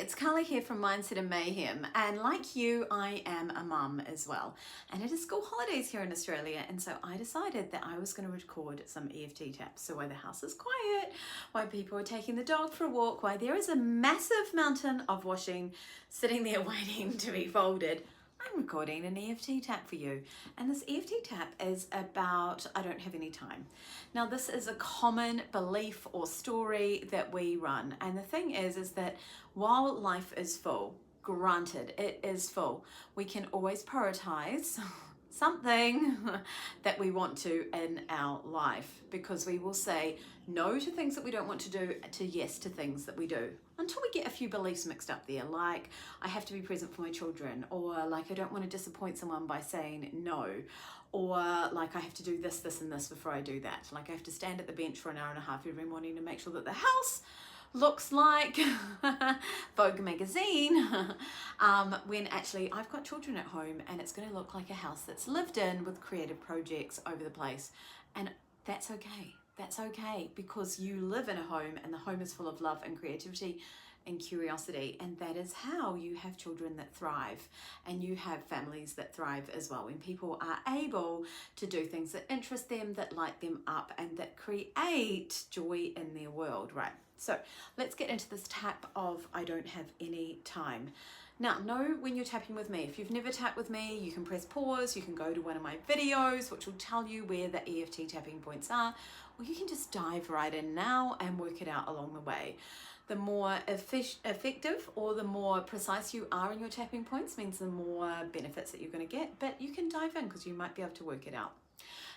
it's Carly here from Mindset and Mayhem, and like you, I am a mum as well. And it is school holidays here in Australia, and so I decided that I was going to record some EFT taps. So while the house is quiet, while people are taking the dog for a walk, while there is a massive mountain of washing sitting there waiting to be folded, I'm recording an EFT tap for you. And this EFT tap is about I don't have any time. Now this is a common belief or story that we run. And the thing is that while life is full, granted it is full, we can always prioritize something that we want to in our life, because we will say no to things that we don't want to do to yes to things that we do, until we get a few beliefs mixed up there, like I have to be present for my children, or like I don't want to disappoint someone by saying no, or like I have to do this, this and this before I do that, like I have to stand at the bench for an hour and a half every morning to make sure that the house looks like Vogue magazine, when actually I've got children at home and it's going to look like a house that's lived in with creative projects over the place. And that's okay. That's okay, because you live in a home and the home is full of love and creativity and curiosity, and that is how you have children that thrive, and you have families that thrive as well, when people are able to do things that interest them, that light them up, and that create joy in their world, right? So let's get into this tap of I don't have any time. Now, know when you're tapping with me. If you've never tapped with me, you can press pause, you can go to one of my videos, which will tell you where the EFT tapping points are, or you can just dive right in now and work it out along the way. The more effective or the more precise you are in your tapping points means the more benefits that you're going to get, but you can dive in because you might be able to work it out.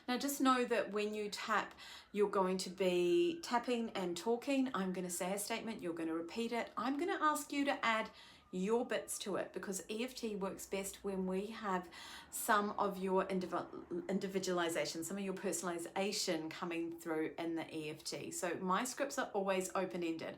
Now just know that when you tap, you're going to be tapping and talking. I'm going to say a statement, you're going to repeat it. I'm going to ask you to add your bits to it, because EFT works best when we have some of your individualization, some of your personalization coming through in the EFT. So my scripts are always open-ended.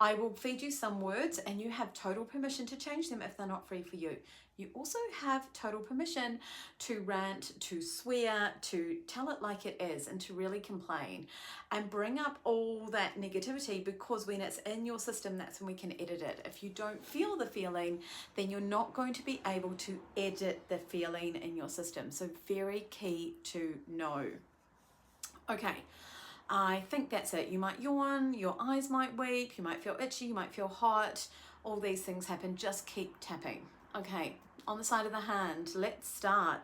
I will feed you some words and you have total permission to change them if they're not free for you. You also have total permission to rant, to swear, to tell it like it is, and to really complain and bring up all that negativity, because when it's in your system, that's when we can edit it. If you don't feel the feeling, then you're not going to be able to edit the feeling in your system. So very key to know. Okay. I think that's it. You might yawn, your eyes might weep, you might feel itchy, you might feel hot. All these things happen. Just keep tapping. Okay, on the side of the hand, let's start.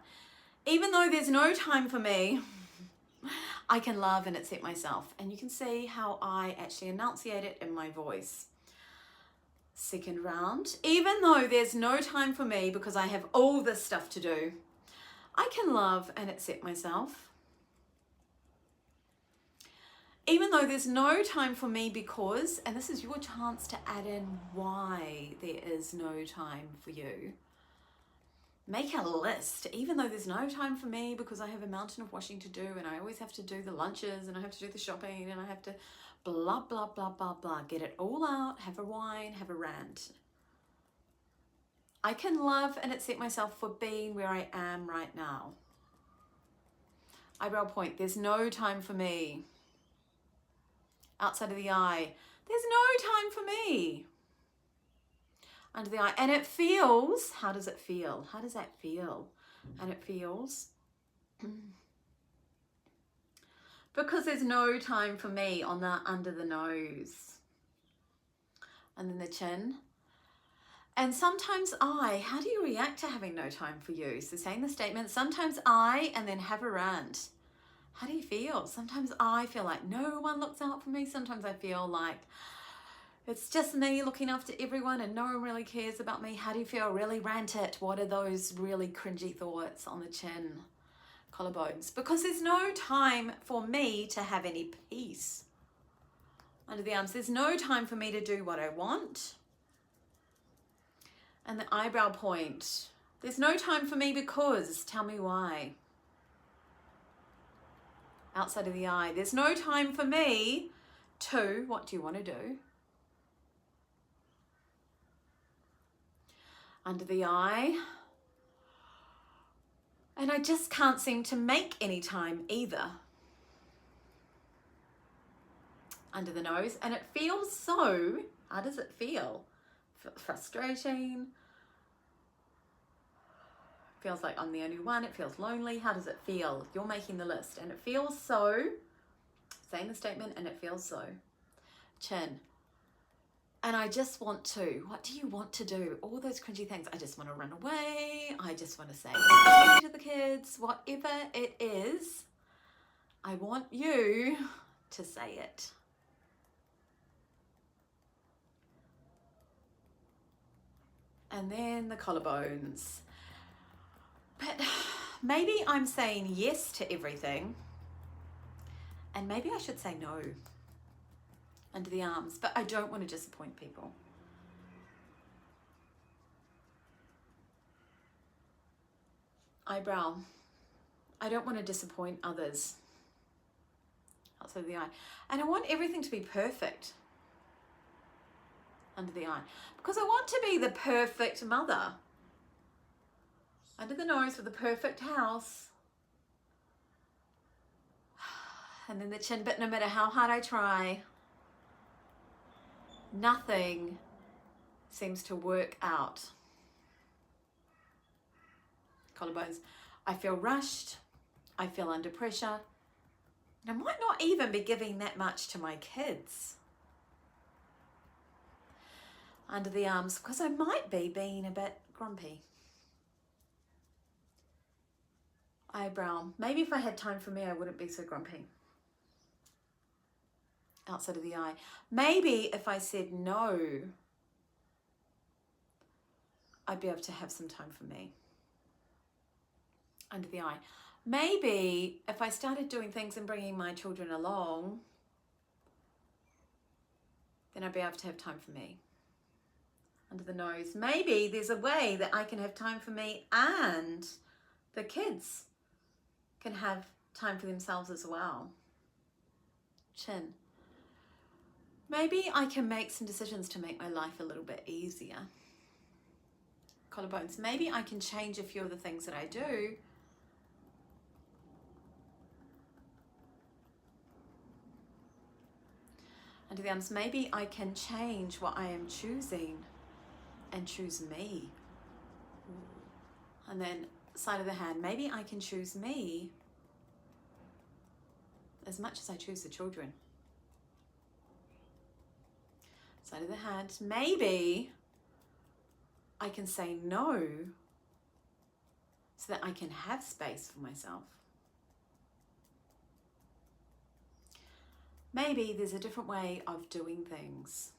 Even though there's no time for me, I can love and accept myself. And you can see how I actually enunciate it in my voice. Second round. Even though there's no time for me because I have all this stuff to do, I can love and accept myself. Even though there's no time for me because, and this is your chance to add in why there is no time for you. Make a list. Even though there's no time for me because I have a mountain of washing to do, and I always have to do the lunches, and I have to do the shopping, and I have to blah, blah, blah, blah, blah. Get it all out, have a whine, have a rant. I can love and accept myself for being where I am right now. Eyebrow point. There's no time for me. Outside of the eye, there's no time for me. Under the eye, and it feels, how does it feel? How does that feel? And it feels, because there's no time for me on the under the nose. And then the chin. And sometimes I, how do you react to having no time for you? So saying the statement, sometimes I, and then have a rant. How do you feel? Sometimes I feel like no one looks out for me. Sometimes I feel like it's just me looking after everyone and no one really cares about me. How do you feel? Really rant it. What are those really cringy thoughts on the chin, collarbones? Because there's no time for me to have any peace. Under the arms, there's no time for me to do what I want. And the eyebrow point, there's no time for me because, tell me why. Outside of the eye, there's no time for me to, what do you want to do? Under the eye, and I just can't seem to make any time either. Under the nose, and it feels so, how does it feel? frustrating. Feels like I'm the only one. It feels lonely. How does it feel? You're making the list, and it feels so. Saying the statement, and it feels so. Chin. And I just want to. What do you want to do? All those cringy things. I just want to run away. I just want to say to the kids. Whatever it is, I want you to say it. And then the collarbones. But maybe I'm saying yes to everything, and maybe I should say no. Under the arms, but I don't want to disappoint people. Eyebrow. I don't want to disappoint others. Outside of the eye. And I want everything to be perfect. Under the eye. Because I want to be the perfect mother. Under the nose with the perfect house. And then the chin, but no matter how hard I try, nothing seems to work out. Collarbones. I feel rushed. I feel under pressure. And I might not even be giving that much to my kids. Under the arms, because I might be being a bit grumpy. Eyebrow. Maybe if I had time for me, I wouldn't be so grumpy. Outside of the eye. Maybe if I said no, I'd be able to have some time for me. Under the eye. Maybe if I started doing things and bringing my children along, then I'd be able to have time for me. Under the nose. Maybe there's a way that I can have time for me and the kids can have time for themselves as well. Chin. Maybe I can make some decisions to make my life a little bit easier. Collarbones. Maybe I can change a few of the things that I do. Under the arms. Maybe I can change what I am choosing and choose me. And then side of the hand. Maybe I can choose me as much as I choose the children. Side of the hand. Maybe I can say no so that I can have space for myself. Maybe there's a different way of doing things.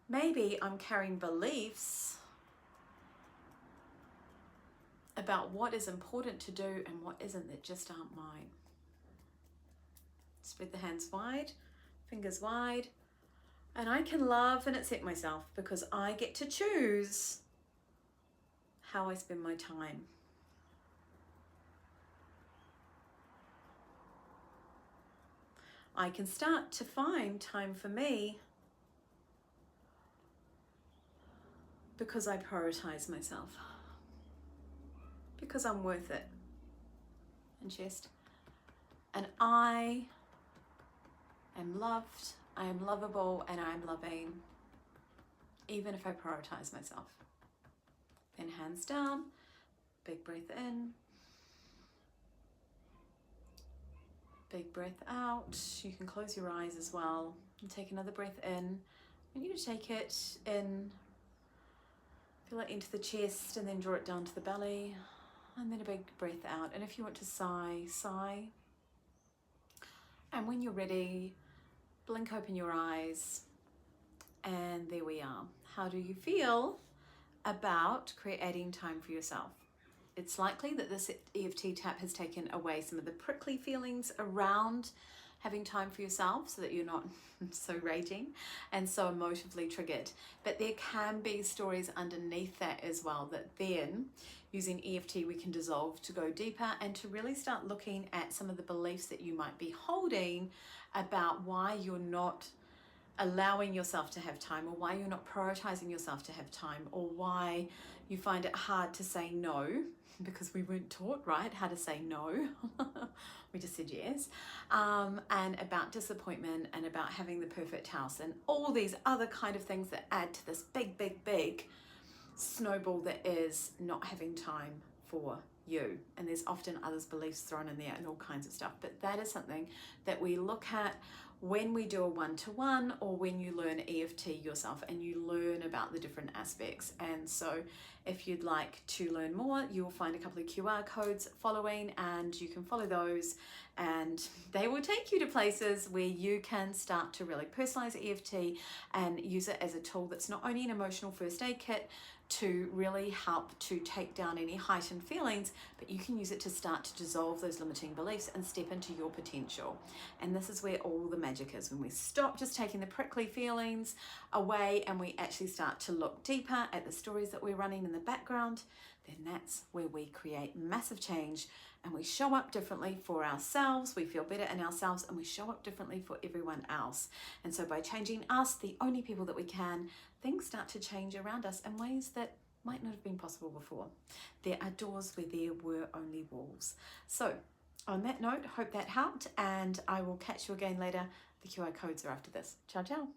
Maybe I'm carrying beliefs about what is important to do and what isn't that just aren't mine. Spread the hands wide, fingers wide, and I can love and accept myself because I get to choose how I spend my time. I can start to find time for me because I prioritize myself. Because I'm worth it. And chest. And I am loved, I am lovable, and I am loving, even if I prioritize myself. Then hands down, big breath in. Big breath out. You can close your eyes as well and take another breath in. I want you to take it in, feel it into the chest and then draw it down to the belly, and then a big breath out. And if you want to sigh, sigh. And when you're ready, blink open your eyes, and there we are. How do you feel about creating time for yourself? It's likely that this EFT tap has taken away some of the prickly feelings around having time for yourself so that you're not so raging and so emotively triggered. But there can be stories underneath that as well that then using EFT we can dissolve to go deeper and to really start looking at some of the beliefs that you might be holding about why you're not allowing yourself to have time, or why you're not prioritizing yourself to have time, or why you find it hard to say no, because we weren't taught, right, how to say no. We just said yes. And about disappointment, and about having the perfect house, and all these other kind of things that add to this big snowball that is not having time for you. And there's often others' beliefs thrown in there and all kinds of stuff, but that is something that we look at when we do a one-to-one, or when you learn EFT yourself and you learn about the different aspects. And so if you'd like to learn more, you'll find a couple of QR codes following, and you can follow those, and they will take you to places where you can start to really personalize EFT and use it as a tool that's not only an emotional first aid kit to really help to take down any heightened feelings, but you can use it to start to dissolve those limiting beliefs and step into your potential. And this is where all the magic is. When we stop just taking the prickly feelings away, and we actually start to look deeper at the stories that we're running in the background, then that's where we create massive change, and we show up differently for ourselves, we feel better in ourselves, and we show up differently for everyone else. And so by changing us, the only people that we can, things start to change around us in ways that might not have been possible before. There are doors where there were only walls. So on that note, hope that helped, and I will catch you again later. The QR codes are after this. Ciao, ciao.